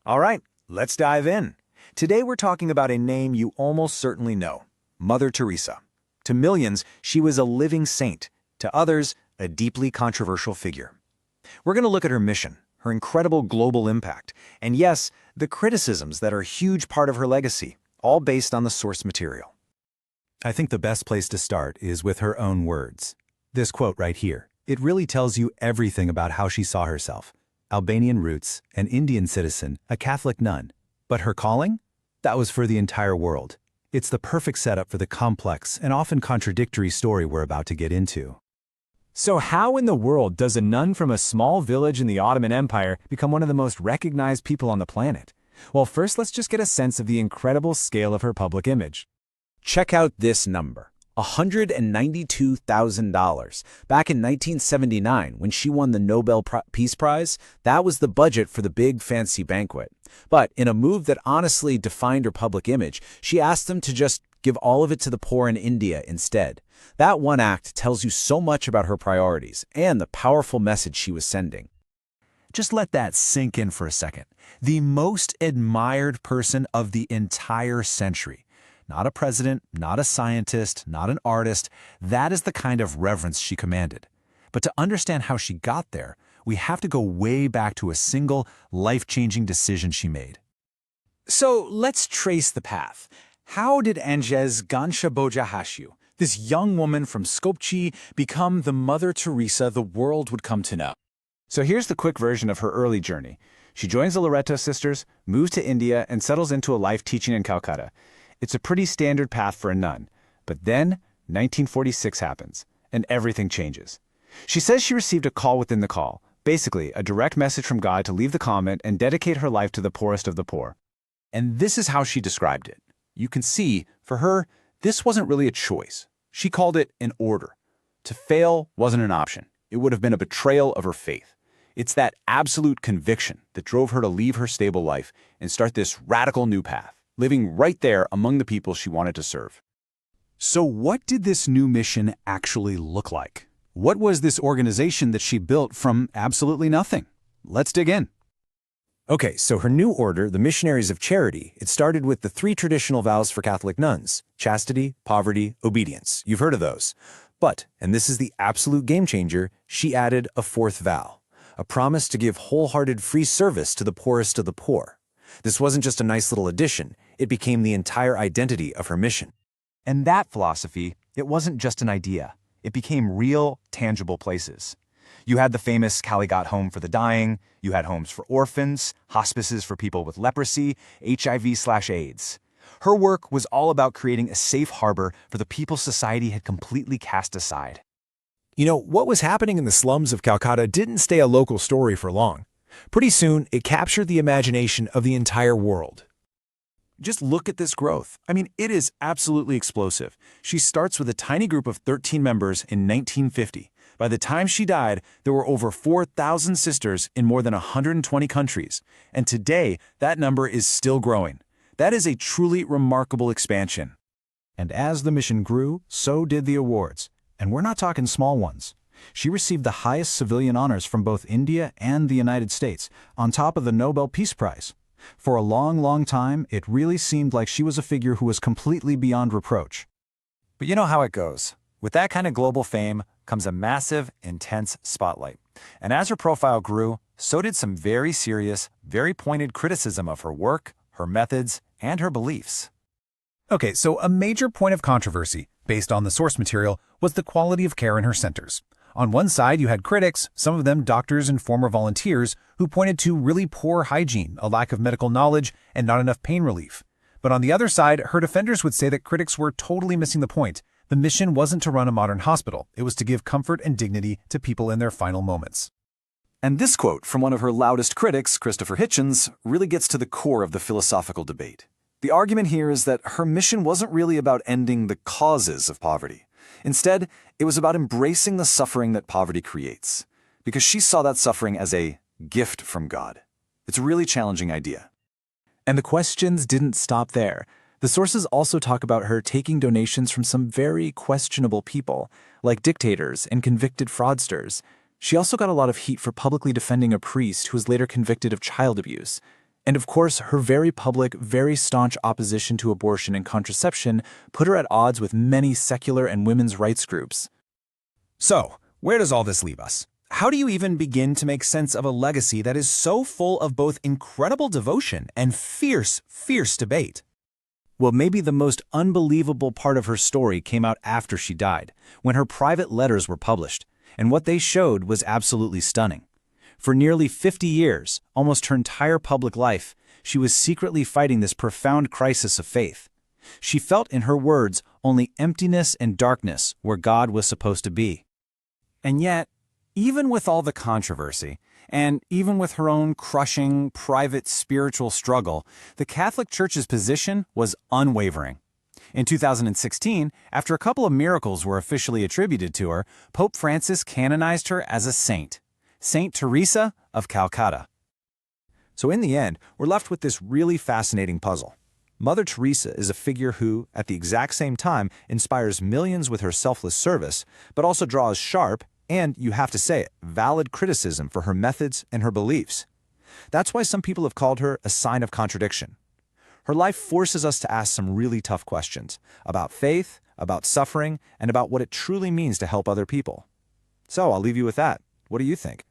All right, let's dive in. Today we're talking about a name you almost certainly know, Mother Teresa. To millions, she was a living saint. To others, a deeply controversial figure. We're going to look at her mission, her incredible global impact, and yes, the criticisms that are a huge part of her legacy, all based on the source material. I think the best place to start is with her own words. This quote right here, it really tells you everything about how she saw herself. Albanian roots, an Indian citizen, a Catholic nun. But her calling? That was for the entire world. It's the perfect setup for the complex and often contradictory story we're about to get into. So how in the world does a nun from a small village in the Ottoman Empire become one of the most recognized people on the planet? Well, first let's just get a sense of the incredible scale of her public image. Check out this number, $192,000. Back in 1979, when she won the Nobel Peace Prize, that was the budget for the big fancy banquet. But in a move that honestly defined her public image, she asked them to just give all of it to the poor in India instead. That one act tells you so much about her priorities and the powerful message she was sending. Just let that sink in for a second. The most admired person of the entire century. Not a president, not a scientist, not an artist. That is the kind of reverence she commanded. But to understand how she got there, we have to go way back to a single, life-changing decision she made. So let's trace the path. How did Anjez Ganshaboja-Hashu, this young woman from Skopje, become the Mother Teresa the world would come to know? So here's the quick version of her early journey. She joins the Loreto sisters, moves to India, and settles into a life teaching in Calcutta. It's a pretty standard path for a nun. But then, 1946 happens, and everything changes. She says she received a call within the call, basically a direct message from God to leave the convent and dedicate her life to the poorest of the poor. And this is how she described it. You can see, for her, this wasn't really a choice. She called it an order. To fail wasn't an option. It would have been a betrayal of her faith. It's that absolute conviction that drove her to leave her stable life and start this radical new path, living right there among the people she wanted to serve. So what did this new mission actually look like? What was this organization that she built from absolutely nothing? Let's dig in. Okay, so her new order, the Missionaries of Charity, it started with the 3 traditional vows for Catholic nuns: chastity, poverty, obedience. You've heard of those. But, and this is the absolute game changer, she added a 4th vow, a promise to give wholehearted free service to the poorest of the poor. This wasn't just a nice little addition, it became the entire identity of her mission. And that philosophy, it wasn't just an idea. It became real, tangible places. You had the famous Kaligat Home for the Dying, you had homes for orphans, hospices for people with leprosy, HIV/AIDS. Her work was all about creating a safe harbor for the people society had completely cast aside. You know, what was happening in the slums of Calcutta didn't stay a local story for long. Pretty soon, it captured the imagination of the entire world. Just look at this growth. I mean, it is absolutely explosive. She starts with a tiny group of 13 members in 1950. By the time she died, there were over 4,000 sisters in more than 120 countries. And today, that number is still growing. That is a truly remarkable expansion. And as the mission grew, so did the awards. And we're not talking small ones. She received the highest civilian honors from both India and the United States, on top of the Nobel Peace Prize. For a long, long time, it really seemed like she was a figure who was completely beyond reproach. But you know how it goes. With that kind of global fame comes a massive, intense spotlight. And as her profile grew, so did some very serious, very pointed criticism of her work, her methods, and her beliefs. Okay, so a major point of controversy, based on the source material, was the quality of care in her centers. On one side, you had critics, some of them doctors and former volunteers, who pointed to really poor hygiene, a lack of medical knowledge, and not enough pain relief. But on the other side, her defenders would say that critics were totally missing the point. The mission wasn't to run a modern hospital. It was to give comfort and dignity to people in their final moments. And this quote from one of her loudest critics, Christopher Hitchens, really gets to the core of the philosophical debate. The argument here is that her mission wasn't really about ending the causes of poverty. Instead, it was about embracing the suffering that poverty creates, because she saw that suffering as a gift from God. It's a really challenging idea. And the questions didn't stop there. The sources also talk about her taking donations from some very questionable people, like dictators and convicted fraudsters. She also got a lot of heat for publicly defending a priest who was later convicted of child abuse. And of course, her very public, very staunch opposition to abortion and contraception put her at odds with many secular and women's rights groups. So, where does all this leave us? How do you even begin to make sense of a legacy that is so full of both incredible devotion and fierce, fierce debate? Well, maybe the most unbelievable part of her story came out after she died, when her private letters were published, and what they showed was absolutely stunning. For nearly 50 years, almost her entire public life, she was secretly fighting this profound crisis of faith. She felt, in her words, only emptiness and darkness where God was supposed to be. And yet, even with all the controversy, and even with her own crushing, private spiritual struggle, the Catholic Church's position was unwavering. In 2016, after a couple of miracles were officially attributed to her, Pope Francis canonized her as a saint, Saint Teresa of Calcutta. So in the end, we're left with this really fascinating puzzle. Mother Teresa is a figure who, at the exact same time, inspires millions with her selfless service, but also draws sharp, and, you have to say it, valid criticism for her methods and her beliefs. That's why some people have called her a sign of contradiction. Her life forces us to ask some really tough questions about faith, about suffering, and about what it truly means to help other people. So I'll leave you with that. What do you think?